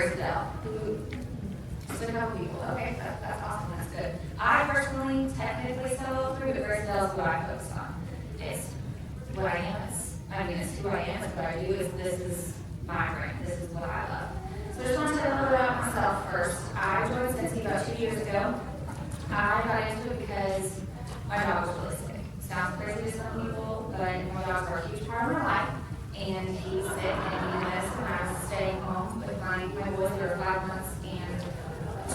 is Adele. Just a couple people. Okay, that's awesome. That's good. I personally, technically solo through, but where's Adele's what I focus on. It's what I am. It's who I am. It's what I do. This is my brand. This is what I love. So I just want to tell you a little bit about myself first. I joined Scentsy about 2 years ago. I got into it because my dog was really sick. Sounds crazy to some people, but my dogs are a huge part of my life. And he's sick and he needed medicine. I was staying home with my boys for 5 months and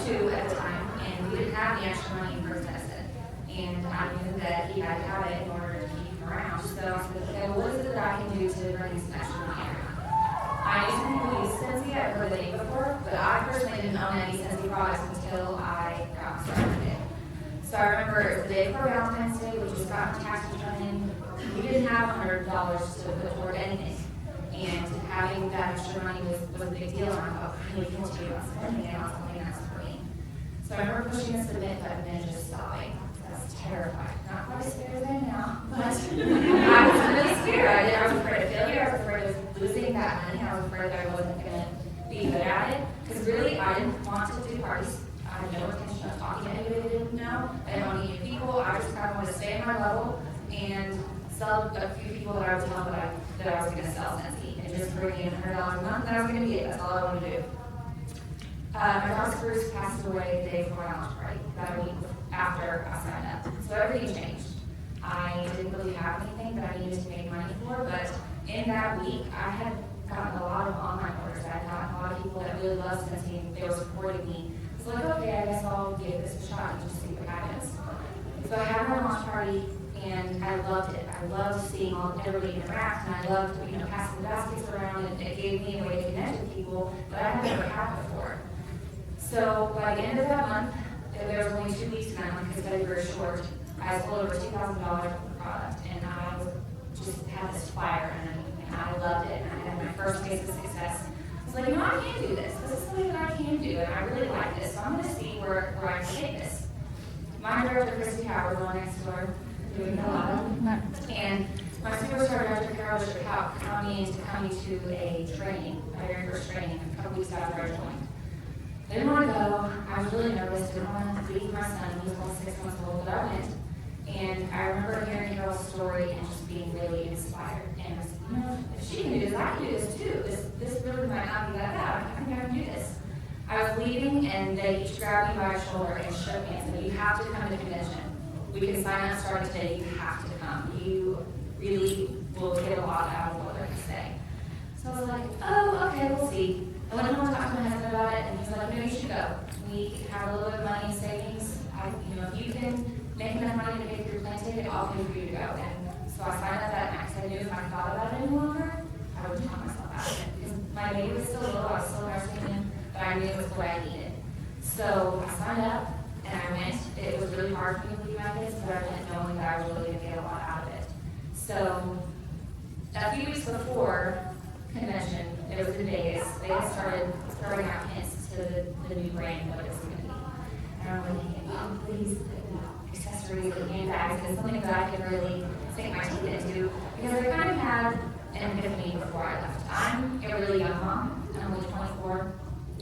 2 at a time. And we didn't have the extra money for his medicine. And I knew that he had to have it in order to keep him around. So I said, okay, well, what is it that I can do to bring some extra money in? I knew some people use Scentsy. I've heard the name before, but I personally didn't own any Scentsy products until I got started with it. So I remember it was the day before Valentine's Day, we just got tax return in. We didn't have $100 to put toward anything. And having that extra money was a big deal, and I thought, we can continue on spending it on something that's for me. So I remember pushing the submit button and just stopping. I was terrified. Not quite as scared as I am now, but I was really scared. I was afraid of failure. I was afraid of losing that money. I was afraid that I wasn't going to be good at it. Because really, I didn't want to do parties. I had no intention of talking to anybody I didn't know. I didn't want to meet people. I just kind of wanted to stay at my level and sell a few people that I would tell that I was going to sell Scentsy. And just bring in $100 a month, and I was going to be it. That's all I wanted to do. My dog Spruce passed away the day before my launch party, about a week after I signed up. So everything changed. I didn't really have anything that I needed to make money for, but in that week, I had gotten a lot of online orders. I had gotten a lot of people that really loved Scentsy, and they were supporting me. So like, okay, I guess I'll give this a shot and just see what happens. So I had my launch party, and I loved it. I loved seeing everybody interact, and I loved, passing the baskets around, and it gave me a way to connect with people that I had never had before. So by the end of that month, there was only 2 weeks in that month because it was very short. I sold over $2,000 worth of product, and I just had this fire underneath me, and I loved it. And I had my first taste of success. I was like, I can do this. This is something that I can do, and I really like this. So I'm going to see where I can take this. My director, Christy Howard, was on next door doing a lot of, and my superstar director, Carol Bishop got me into coming to a training, my very first training, a couple weeks after I joined. I didn't want to go. I was really nervous. Didn't want to leave my son. He was only 6 months old, but I went. And I remember hearing Carol's story and just being really inspired. And I was like, if she can do this, I can do this too. This really might not be that bad. I think I can do this. I was leaving, and they each grabbed me by a shoulder and shook me and said, you have to come to convention. We can sign up starting today. You have to come. You really will get a lot out of what they're going to say. So I was like, oh, okay, we'll see. I went home and talked to my husband about it, and he was like, you should go. We have a little bit of money in savings. If you can make enough money to pay for your plane ticket, I'll pay for you to go. And so I signed up that night because I knew if I thought about it any longer, I would talk myself out of it. Because my baby was still little, I was still nursing him, but I knew it was what I needed. So I signed up, and I went. It was really hard for me to leave my kids, but I went knowing that I was really going to get a lot out of it. So a few weeks before convention, it was in Vegas, they had started throwing out hints to the new brand, what it was going to be. And I'm like, please, accessories and handbags, and something that I could really sink my teeth into, because I kind of had an epiphany before I left. I'm a really young mom. I'm only 24,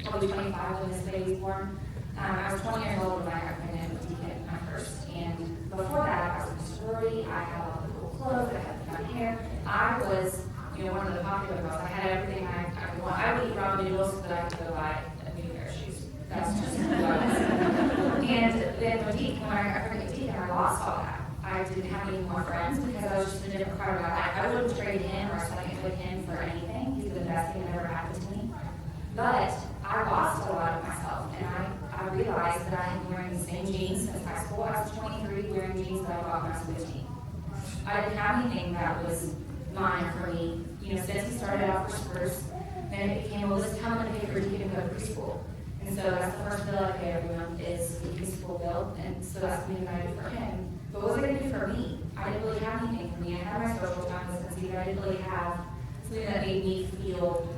probably 25 when this baby's born. I was 20 years old when I got pregnant with Deacon, my first, and before that, I was in a sorority. I had all the cool clothes, I had the fun hair. I was one of the popular girls. I had everything I could want. I would eat ramen noodles so that I could go buy a new pair of shoes. That's just who I was. And then when I pregnant Deacon, I lost all that. I didn't have any more friends because I was just in a different part of my life. I wouldn't trade him or second with him for anything. He's the best thing that ever happened to me. But I lost a lot of myself, and I realized that I had been wearing the same jeans since high school. I was 23 wearing jeans that I bought when I was 15. I didn't have anything that was mine for me. Since he started out for Spruce, then it became, well, this is how I'm going to pay for Deacon to go to preschool. And so that's the first bill I pay every month is the preschool bill, and so that's something that I do for him. But what was it going to do for me? I didn't really have anything for me. I had my social time with Scentsy, but I didn't really have something that made me feel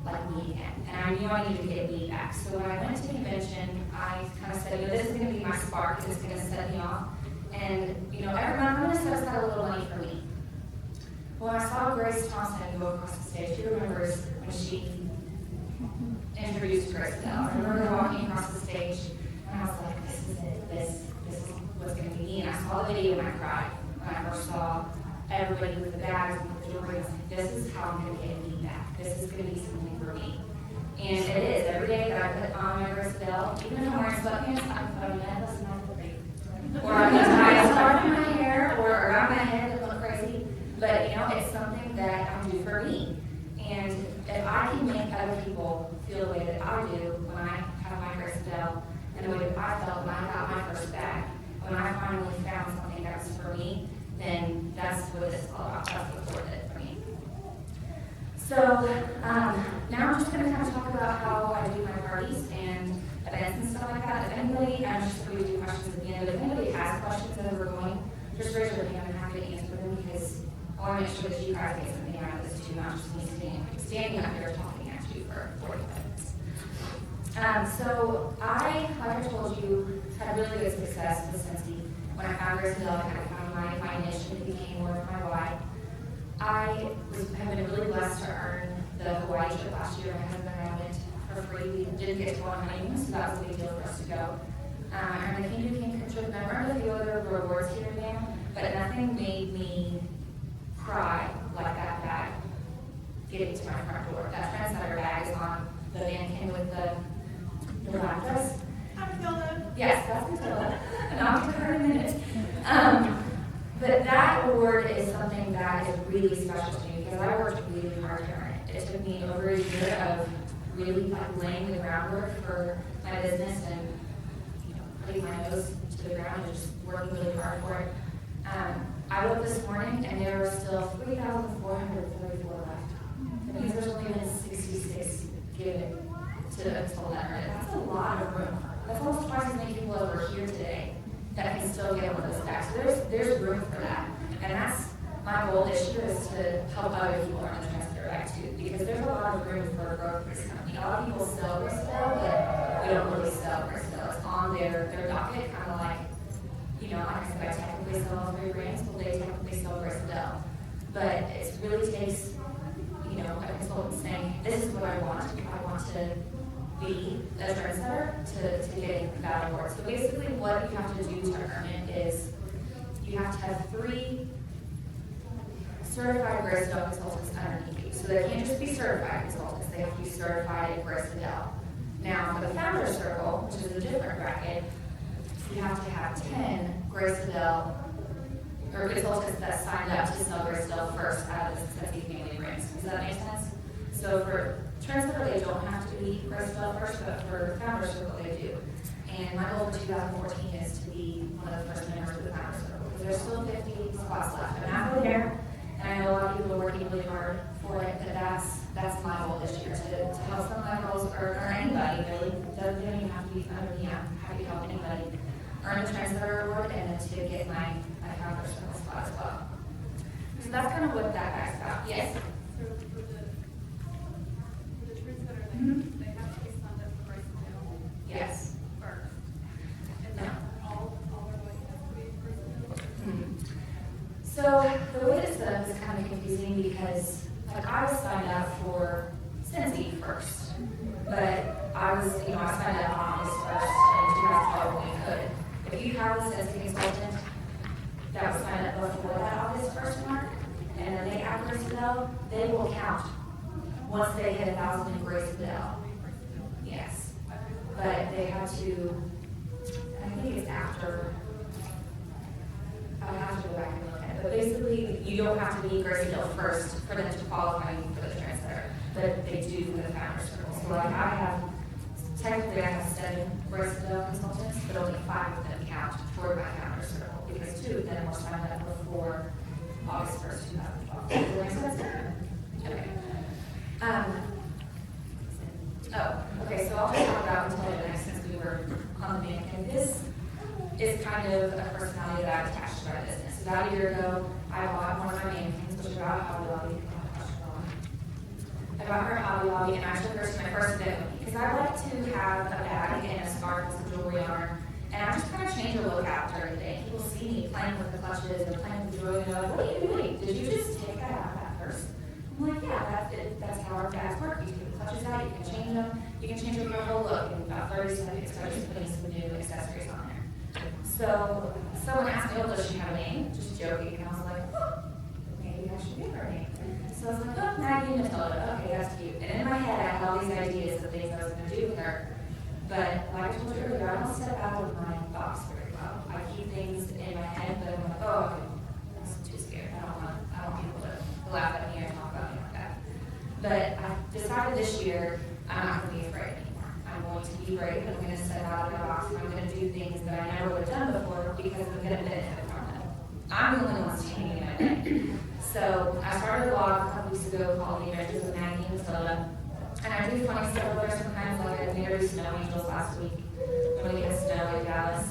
like me again. And I knew I needed to get me back. So when I went to convention, I kind of said, this is going to be my spark, and it's going to set me off. And, every month I'm going to set aside a little money for me. When I saw Grace Thompson go across the stage, she remembers when she introduced to Grace Adele. I remember walking across the stage, and I was like, this is it. This is what's going to be me. And I saw the video and I cried when I first saw everybody with the bags and with the jewelry. I was like, this is how I'm going to get me back. This is going to be something for me. And it is. Every day that I put on my Grace Adele, even if I'm wearing sweatpants, I'm putting a necklace in my foot. Or I'm going to tie a scarf in my hair or around my head to look crazy. But, you know, it's something that I do for me. And if I can make other people feel the way that I do when I have my Grace Adele, and the way that I felt when I got my first bag, when I finally found something that was for me, then that's what this is all about. That's what's worth it for me. So now I'm just going to kind of talk about how I do my parties and events and stuff like that. If anybody, I'm just going to do questions at the end, but if anybody has questions as we're going, just raise your hand and I'm happy to answer them because I want to make sure that you guys get something out of this too, not just me standing up here talking at you for 40 minutes. So I, like I told you, had really good success with Scentsy. When I found Grace Adele, I kind of found my niche and it became more of my why. I have been really blessed to earn the Hawaii trip last year. My husband and I went for free. We didn't get to go on honeymoon, so that was a big deal for us to go. I earned the King to King trip, and I earned a few other rewards here and there, but nothing made me cry like that bag getting to my front door. That Trendsetter bag is on the mannequin with the black dress. Yes, that's Matilda. And I'll get to her in a minute. But that award is something that is really special to me because I worked really hard to earn it. It took me over a year of really laying the groundwork for my business and putting my nose to the ground and just working really hard for it. I woke up this morning and there were still 3,434 left. That means there's only been 66 given to until that earned it. That's a lot of room. That's almost twice as many people over here today that can still get one of those back. So there's room for that. And that's my goal this year is to help other people earn the Trendsetter bag too. Because there's a lot of room for growth for this company. A lot of people sell Grace Adele, but we don't really sell Grace Adele. It's on their docket, kind of like, like I said, I technically sell all 3 brands, but they technically sell Grace Adele. But it really takes, a consultant saying, this is what I want. I want to be a trendsetter to get that award. So basically what you have to do to earn it is you have to have 3 certified Grace Adele consultants underneath you. So they can't just be certified consultants, they have to be certified in Grace Adele. Now for the Founder Circle, which is a different bracket, you have to have 10 Grace Adele or consultants that signed up to sell Grace Adele first out of the Scentsy family brands. Does that make sense? So for Trendsetter, they don't have to be Grace Adele first, but for Founder Circle, they do. And my goal for 2014 is to be one of the first members of the Founder Circle because there's still 50 spots left. I'm halfway there, and I know a lot of people are working really hard for it, but that's my goal this year to help some of my girls or anybody really. It doesn't even have to be under me. I'm happy to help anybody earn the Trendsetter award and then to get my Founder Circle spot as well. So that's kind of what that bag's about. Yes. So for the Trendsetter, they have to be signed up for Grace Adele. Yes. First. And then all their way has to be Grace Adele. So the way this set up is kind of confusing because I was signed up for Scentsy first, but I signed up on August 1st in 2012 when we could. If you have a Scentsy consultant that was signed up before that August 1st mark, and then they have Grace Adele, they will count once they hit 1,000 in Grace Adele. Yes. But they have to, I think it's after, I'll have to go back and look at it. But basically, you don't have to be Grace Adele first for them to qualify you for the Trendsetter, but they do for the Founder Circle. So technically I have 7 Grace Adele consultants, but only 5 of them count toward my Founder Circle because 2 of them were signed up before August 1st, 2012. Does that make sense? Okay. Okay, so I'll just talk about until the next since we were on the mannequin. This is kind of a personality that I attached to our business. About a year ago, I bought one of my mannequins, which is about Hobby Lobby. I bought her at Hobby Lobby and I took her to my first event with me because I like to have a bag and a scarf with some jewelry on her. And I just kind of change the look out during the day. People see me playing with the clutches and playing with the jewelry and they're like, what are you doing? Did you just take that out of that purse? I'm like, yeah, that's it. That's how our bags work. You take the clutches out, you can change them, You can change up your whole look in about 30 seconds by just putting some new accessories on there. So someone asked me, oh, does she have a name? Just joking, and I was like, oh, maybe I should give her a name. So I was like, oh, Maggie and Matilda, okay, that's cute. And in my head, I had all these ideas of things I was going to do with her. But like I told you earlier, I don't step out of my box very well. I keep things in my head, but I'm like, oh, I'm too scared. I don't want people to laugh at me or talk about me like that. But I decided this year, I'm not going to be afraid anymore. I'm going to be brave. I'm going to step out of my box, and I'm going to do things that I never would have done before because I'm going to benefit from them. I'm the only one that's changing my day. So I started a blog a couple weeks ago called The Adventures of Maggie and Matilda. And I do funny stuff with her sometimes, like I made her do snow angels last week when we had snow in Dallas.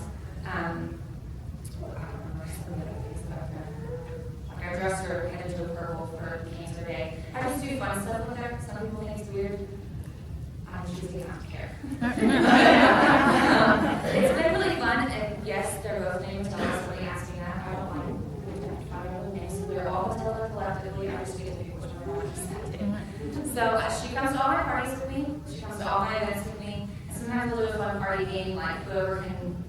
I don't remember some of the other things about her. Like I dressed her head into purple for Cancer Day. I just do fun stuff with her. Some people think it's weird. I usually don't care. It's been really fun, and yes, they're both named Matilda. Somebody asked me that. I don't mind. I don't know names. We're all Matilda collectively. I just get to pick which one I want to send to. So she comes to all my parties with me. She comes to all my events with me. And sometimes we'll do a fun party game, like whoever can,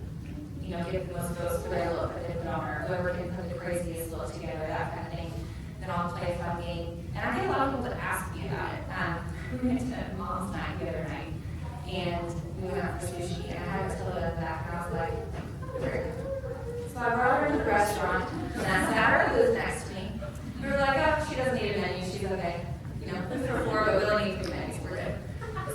get the most votes for their look that they put on her, whoever can put the craziest look together, that kind of thing. Then I'll play a fun game. And I get a lot of people that ask me about it. We went to Mom's night the other night, and we went out for sushi, and I had Matilda in the back, and I was like, where? So I brought her into the restaurant, and I sat her at the booth next to me. We were like, oh, she doesn't need a menu, she's okay. For 4, but we only need 3 menus, we're good.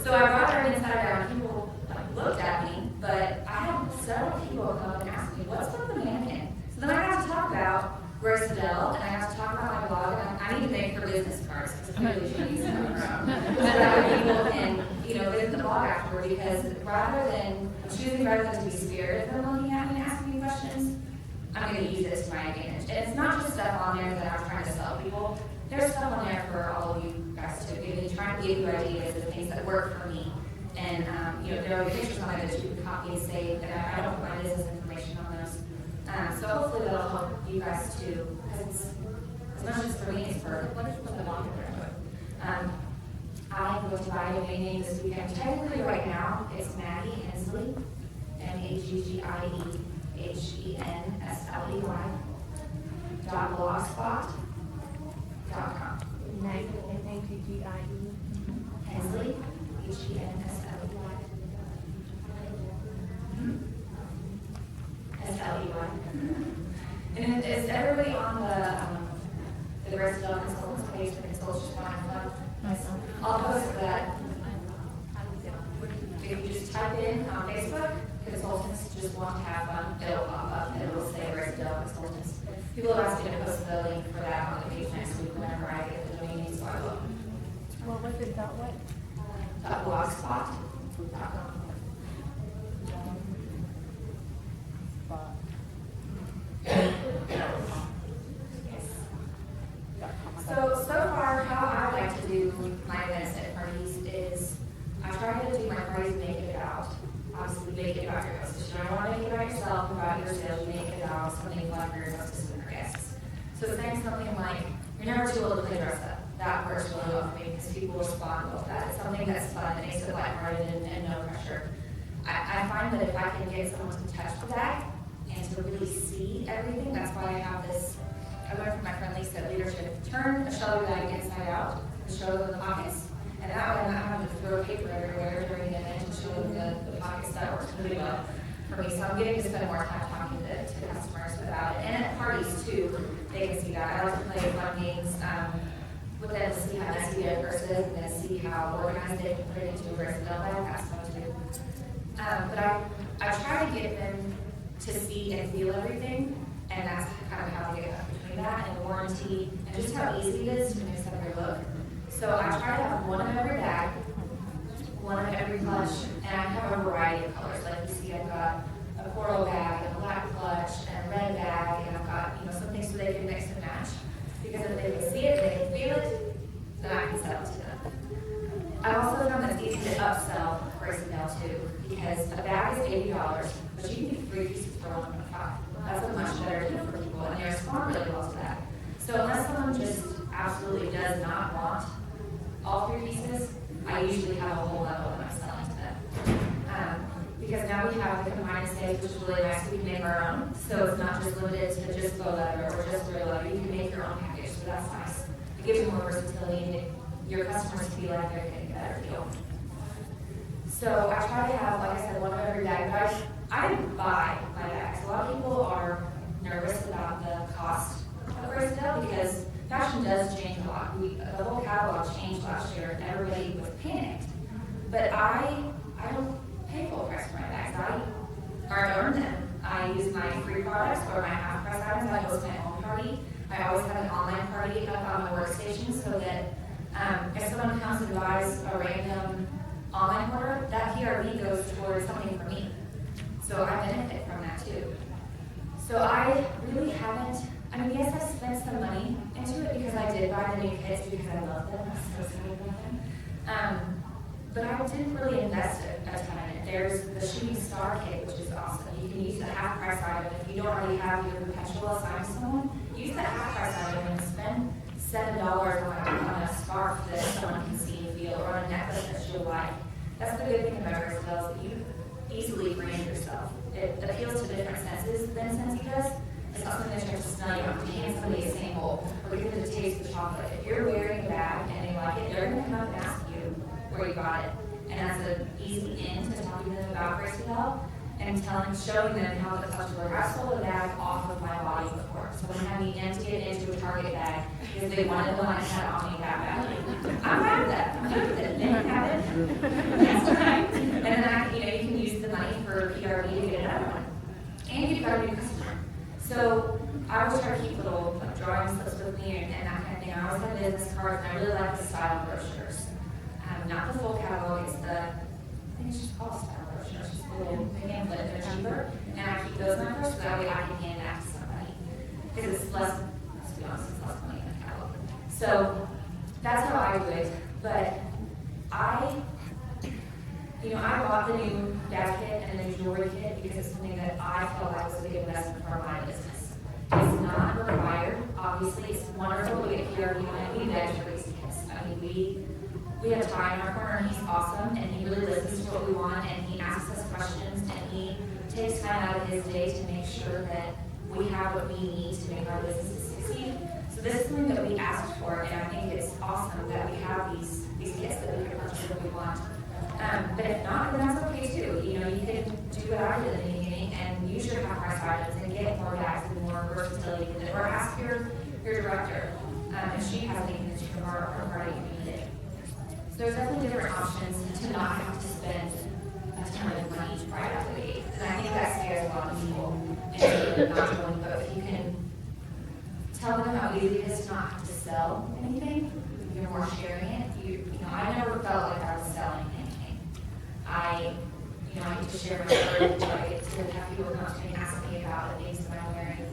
So I brought her inside out, and people looked at me, but I had several people come up and ask me, what's with the mannequin? So then I got to talk about Adele, and I got to talk about my blog, and I need to make her business cards, because clearly she needs some of her own. So that people can, visit the blog afterward, because I'm choosing rather than to be scared of them looking at me and asking me questions, I'm going to use it to my advantage. And it's not just stuff on there that I'm trying to sell people. There's stuff on there for all of you guys too. Trying to give you ideas of things that work for me. And, there are pictures on there that you can copy and save, and I don't put my business information on those. So hopefully that'll help you guys too. Because it's not just for me, it's for the long term. I'm going to buy a domain name this weekend. Technically right now, it's Maggie Hensley, Maggiehensley, .blogspot.com. Maggie, M-A-G-G-I-E. Hensley, Hensley. S-L-E-Y. And is everybody on the Adele Consultants page, the consultants just want to have fun? I'll post that. If you just type in on Facebook, consultants just want to have fun, it'll pop up and it'll say Adele Consultants. People have asked me to post the link for that on the page next week whenever I get the domain name, so I will. What was it, what? Blogspot.com. So far, how I like to do my events at parties is I try to do my parties make it about, obviously make it about your hostess. You don't want to make it about yourself, about your sales, you make it about something fun for your hostess and your guests. So saying something like, you're never too old to play dress up. That works really well for me because people respond well to that. It's something that's fun, that makes it lighthearted and no pressure. I find that if I can get someone to touch the bag and to really see everything, that's why I have this. I learned from my friend Lisa at Leadership, turn a shoulder bag inside out and show them the pockets. And that way I'm not having to throw paper everywhere during the event and show them the pockets. That works really well for me. So I'm getting to spend more time talking to customers about it. And at parties too, they can see that. I like to play fun games with them to see how messy their purse is and then see how organized they can put it into a Adele bag. That's fun too. But I try to get them to see and feel everything. And that's kind of how we get up between that and warranty and just how easy it is to mix up your look. So I try to have one of every bag, one of every clutch, and I have a variety of colors. Like you see, I've got a coral bag and a black clutch and a red bag, and I've got some things so they can mix and match. Because if they can see it, they can feel it, then I can sell it to them. I also found that it's easy to upsell Adele too, because a bag is $80, but you can get 3 pieces for $1.25. That's a much better deal for people, and they respond really well to that. So unless someone just absolutely does not want all 3 pieces, I usually have a whole level that I'm selling have the combined stays, which is really nice. We can make our own, so it's not just limited to just faux leather or just real leather. You can make your own package, so that's nice. It gives you more versatility and your customers feel like they're getting a better deal. So I try to have, like I said, one of every bag, but I buy my bags. A lot of people are nervous about the cost of Adele because fashion does change a lot. The whole catalog changed last year and everybody was panicked. But I don't pay full price for my bags. I earn them. I use my free products or my half price items. I host my own party. I always have an online party up on my workstation so that if someone comes and buys a random online order, that PRV goes towards something for me. So I benefit from that too. So I really haven't, I mean, yes, I spent some money into it because I did buy the new kits because I love them. I was so excited about them. But I didn't really invest a ton in it. There's the Shooting Star kit, which is awesome. You can use the half price item. If you don't already have your perpetual assigned to someone, use that half price item and spend $7 on a scarf that someone can see and feel, or on a necklace that she'll like. That's the good thing about Adele is that you easily brand yourself. It appeals to different senses than Scentsy does. It's not something that you have to smell. You don't have to hand somebody a sample or get them to taste the chocolate. If you're wearing a bag and they like it, they're going to come up and ask you where you got it. And that's an easy in to talking to them about Adele and showing them how the customer has sold a bag off of my body before. So when I empty it into a Target bag because they wanted the one I had on me that bag. I'm proud of that. I'm good with it. They can have it. That's fine. And then you can use the money for PRV to get another one. And you've got a new customer. So I always try to keep little drawing slips with me and that kind of thing. I always have business cards and I really like the style brochures. Not the full catalog, it's I think it's just called style brochures. It's just a little pamphlet, they're cheaper. And I keep those in my purse so that way I can hand that to somebody. Because it's less, let's be honest, it's less money than a catalog. So that's how I do it. But I bought the new bag kit and the new jewelry kit because it's something that I felt like was a good investment for my business. It's not required. Obviously, it's wonderful to get PRV on it. We beg for these kits. I mean, we have Ty in our corner, and he's awesome, and he really listens to what we want, and he asks us questions, and he takes time out of his day to make sure that we have what we need to make our business succeed. So this is something that we asked for, and I think it's awesome that we have these kits that we can purchase if we want. But if not, then that's okay too. You can do what I did in the beginning and use your half price items and get more bags and more versatility with it. Or ask your director if she has anything that you can borrow from her that you need it. So there's definitely different options to not have to spend a ton of money right out the gate. And I think that scares a lot of people into not going, but if you can tell them how easy it is to not have to sell anything, you're more sharing it. I never felt like I was selling anything. I get to share my story, I get to have people come to me and ask me about the things that I'm wearing,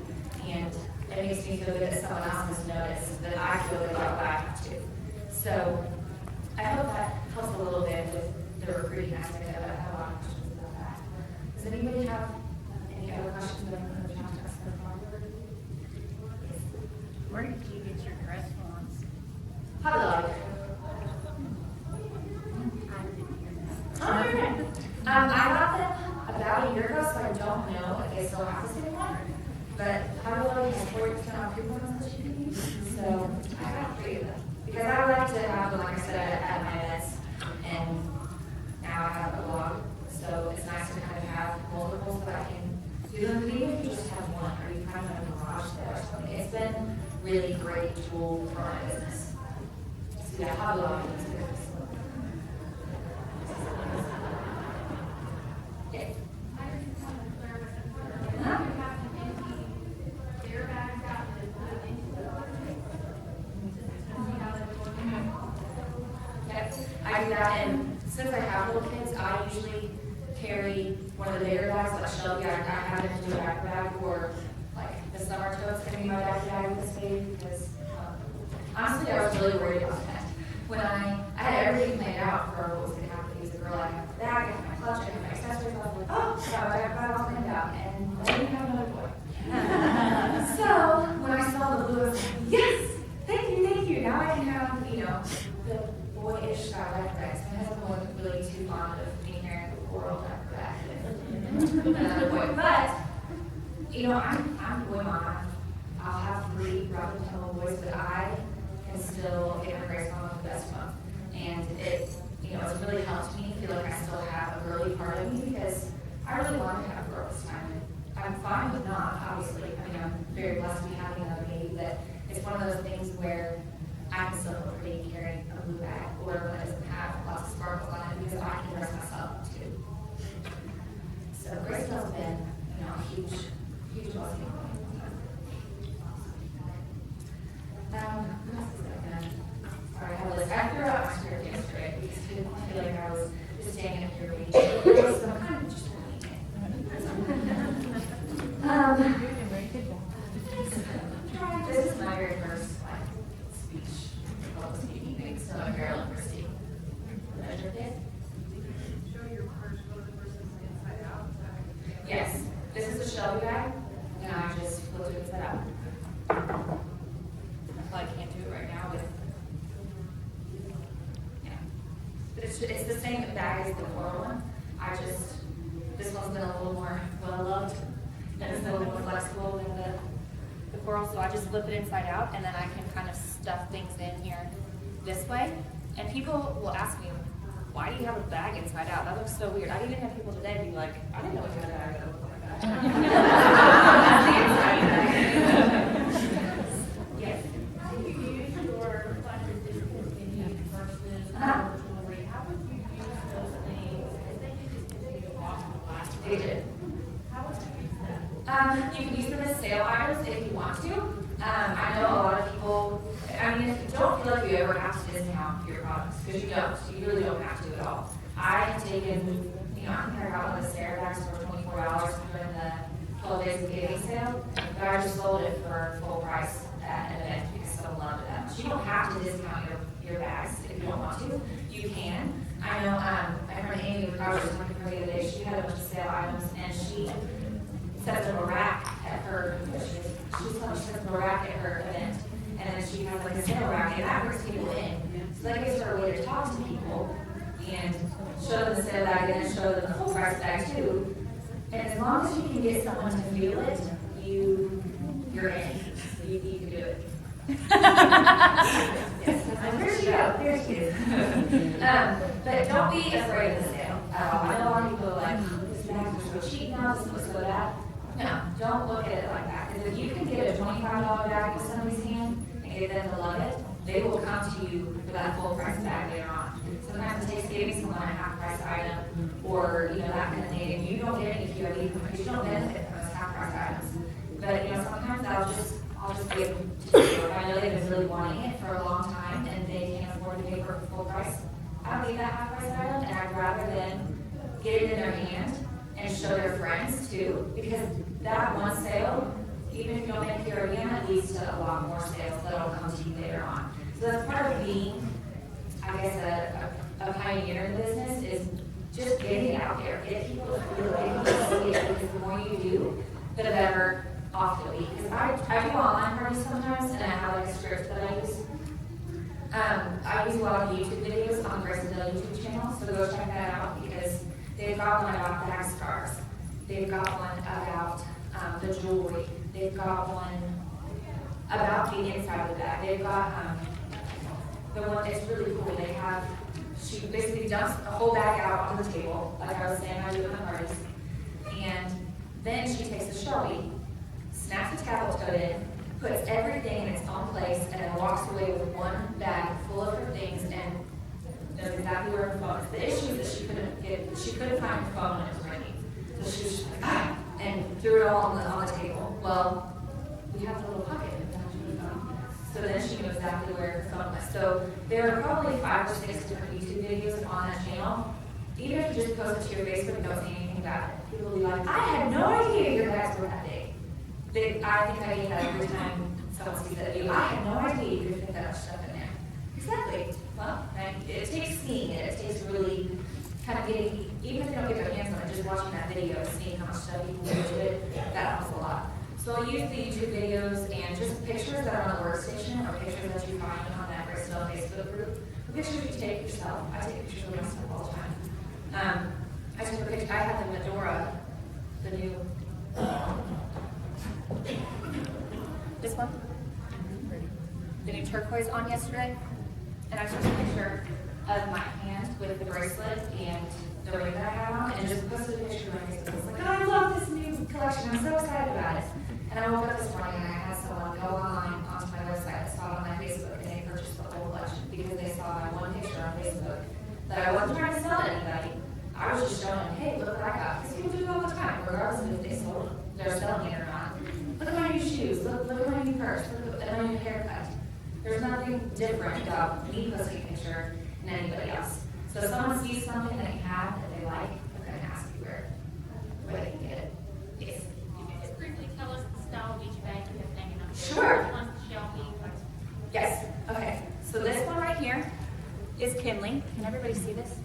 and it makes me feel good that someone else has noticed that I feel good about what I have to. So I hope that helps a little bit with the recruiting aspect of it. I have a lot of questions about that. Does anybody have any other questions that I'm going to talk to us about? Where did you get your dress forms? Hot dog. Oh, very good. I got them about a year ago, so I don't know if they still have the same one. But Hot has 40% off coupons that you can use. So I got 3 of them. Because I like to have them, like I said, at my events. And now I have a blog. So it's nice to kind of have multiple so that I can do them. Even if you just have one or you kind of have a garage there or something. It's been really great tool for my business. So yeah, Hot Dog is good. Yeah. I just want to clarify. You have to empty their bags out and put it into the Yep, I do that, and since I have little kids, I usually carry one of the bigger bags, like Shelby. I have them do a backpack, or like the summer tote's gonna be my bag with this baby, because honestly, I was really worried about that. When I had everything planned out for what was gonna happen, because the girl, I have the bag, I have my clutch, I have my accessories, I was like, oh, I got my backpack all planned out, and I didn't have another boy. So when I saw the blue, I was like, yes, thank you. Now I can have, the boyish style backpacks. My husband wasn't really too fond of being here in the pool. world after that. Another boy. But, you know, I'm a boy mom. I'll have 3 rough and tumble boys, but I can still get my grades on with the best one. And it, you know, it's really helped me feel like I still have a girly part of me because I really want to have girls this time. I'm fine with not, obviously. I mean, I'm very blessed to be having another baby, but it's one of those things where I can still feel pretty carrying a blue bag or one that doesn't have lots of sparkles on it because I can dress myself up too. So Graceville's been, you know, a huge blessing. What else is that gonna? Sorry, I have a list. I threw out my script yesterday because I didn't feel like I was just staying up here reading. So I'm kind of just reading it. This is my very first speech, public speaking thing, so I'm very university. Pleasure did. Show your first photo versus inside out. Yes, this is the Shelby bag, and I just flipped it inside out. I can't do it right now, but yeah. But it's the same bag as the floral one. This one's been a little more well-loved, and it's a little more flexible than the coral, so I just flip it inside out, and then I can kind of stuff things in here this way. And people will ask me, why do you have a bag inside out? That looks so weird. I even have people today be like, I didn't know you had a bag that looked like that. That's the inside bag. Yes. How do you use your pleasure discontinued versus jewelry? How would you use those things? Because they can just continue to walk the last. They did. How would you use that? You can use them as sale items if you want to. I know a lot of people, I mean, if you don't feel like you ever have to discount your products, because you don't, you really don't have to at all. I have taken, you know, I think I got one of the Sarah bags for $24 during the 12 days of giving sale, but I just sold it for full price at an event because I loved it that much. You don't have to discount your bags if you don't want to. You can. I know, my friend Amy, I was just talking to her the other day, she had a bunch of sale items and she sets up a rack at her, she sets up a rack at her event, and then she has like a sale rack, and that brings people in. So that gives her a way to talk to people and show them the sale bag and then show them the full price bag too. And as long as you can get someone to feel it, you're in. You can do it. Yes, here she goes. Here she is. But don't be afraid of the sale at all. I know a lot of people are like, this bag is so cheap now, this looks so bad. No, don't look at it like that. Because if you can get a $25 bag in somebody's hand and get them to love it, they will come to you for that full price bag later on. Sometimes it takes giving someone a half price item or, you know, that kind of thing, and you don't get any QRD because you don't benefit from those half price items. But, you know, sometimes I'll just give them to you. If I know they've been really wanting it for a long time and they can't afford to pay for full price, I'll leave that half price item, and I'd rather than get it in their hand and show their friends too, because that one sale, even if you don't make QRD on it, leads to a lot more sales that'll come to you later on. So that's part of being, I guess, a pioneer in business is just getting it out there, get people to feel it, get people to see it, because the more you do, the better off you'll be. Because I do online parties sometimes, and I have like a script that I use. I use a lot of YouTube videos on the Adele YouTube channel, so go check that out because they've got one about bag scars. They've got one about the jewelry. They've got one about the inside of the bag. They've got the one that's really cool. They have, she basically dumps a whole bag out on the table, like I was saying I do at my parties. And then she takes the Shelby, snaps the tablet tote in, puts everything in its own place, and then walks away with one bag full of her things and knows exactly where her phone is. The issue is that she couldn't find her phone when it was ringing. So she was just like, ah, and threw it all on the table. Well, we have the little pocket. So then she knew exactly where her phone was. So there are probably 5 or 6 different YouTube videos on that channel. Even if you just post it to your Facebook and don't say anything about it, people will be like, I had no idea your bags were that big. I think I get that every time someone sees that video. I had no idea you could fit that much stuff in there. Exactly. Well, it takes seeing it. It takes really kind of getting, even if you don't get your hands on it, just watching that video and seeing how much stuff you can do to it, that helps a lot. So I'll use the YouTube videos and just pictures that are on the workstation or pictures that you find on that Graceville Facebook group. Pictures you take yourself. I take pictures of myself all the time. I took a I had the Medora, the new. This one? The new turquoise on yesterday. And I took a picture of my hand with the bracelet and the ring that I have on, and just posted a picture on Facebook. I was like, I love this new collection. I'm so excited about it. And I woke up this morning and I had someone go online onto my website, saw it on my Facebook, and they purchased the whole collection because they saw my one picture on Facebook that I wasn't trying to sell to anybody. I was just showing them, hey, look what I got. Because people do it all the time, regardless of if they sold it, they're selling it or not. Look at my new shoes. Look at my new purse. Look at my new haircut. There's nothing different about me posting a picture than anybody else. So if someone sees something that you have that they like, they're going to ask you where they can get it. Yes. You can just briefly tell us the style of each bag you have hanging up. Sure. Which one's the Shelby? Yes. Okay. So this one right here is Hensley. Can everybody see this?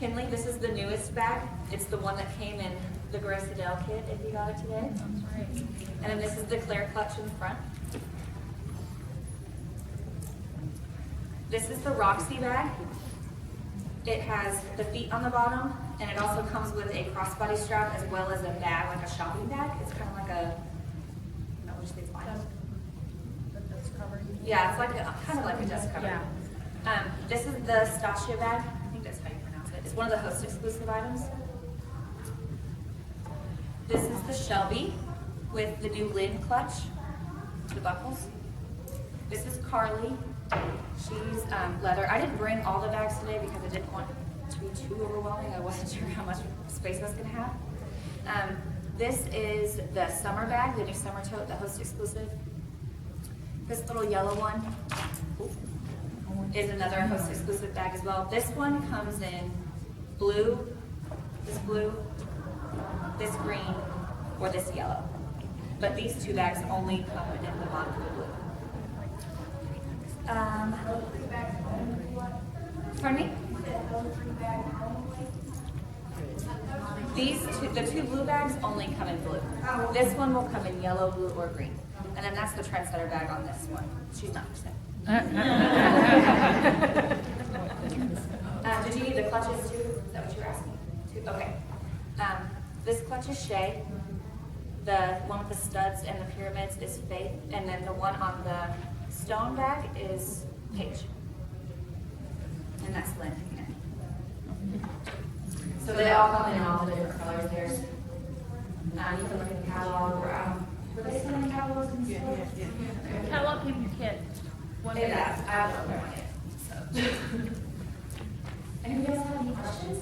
Hensley, this is the newest bag. It's the one that came in the Adele kit if you got it today. That's right. And then this is the Claire clutch in the front. This is the Roxy bag. It has the feet on the bottom, and it also comes with a crossbody strap as well as a bag, like a shopping bag. It's kind of like a, I don't know which thing's mine. That's covered. Yeah, it's like a, kind of like a dust cover. Yeah. This is the Stasia bag. I think that's how you pronounce it. It's one of the host exclusive items. This is the Shelby with the new lid clutch, the buckles. This is Carly. She's leather. I didn't bring all the bags today because I didn't want it to be too overwhelming. I wasn't sure how much space I was going to have. This is the summer bag, the new summer tote, the host exclusive. This little yellow one is another host exclusive bag as well. This one comes in blue, this green, or this yellow. But these two bags only come in the vodka blue. Pardon me? The two blue bags only come in blue. This one will come in yellow, blue, or green. And then that's the trendsetter bag on this one. She's not for sale. Did you need the clutches too? Is that what you were asking? Okay. This clutch is Shay. The one with the studs and the pyramids is Faith. And then the one on the stone bag is Paige. And that's Lynn. So they all come in all the different colors. There's, you can look at the catalog or, were they selling catalogs in the store? Catalog in your kit. It does. I have one on it. So. Anybody else have any questions?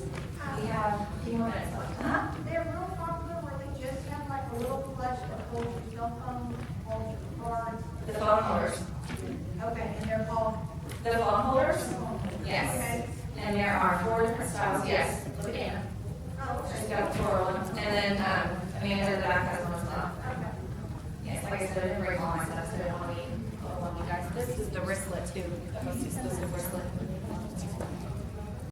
We have a few more minutes left. Huh? They're real popular where they just have like a little clutch that holds your cell phone, holds your cards. The phone holders. Okay, and they're called. The phone holders? Yes. Okay. And there are 4 different styles. Yes. Look at Anna. Oh, She's okay. got 4 ones. And then, Amanda in the back has one as well. Okay. Yes, like I said, I didn't bring all my stuff, so I don't want to be overwhelming you guys. This is the wristlet too, the most exclusive wristlet.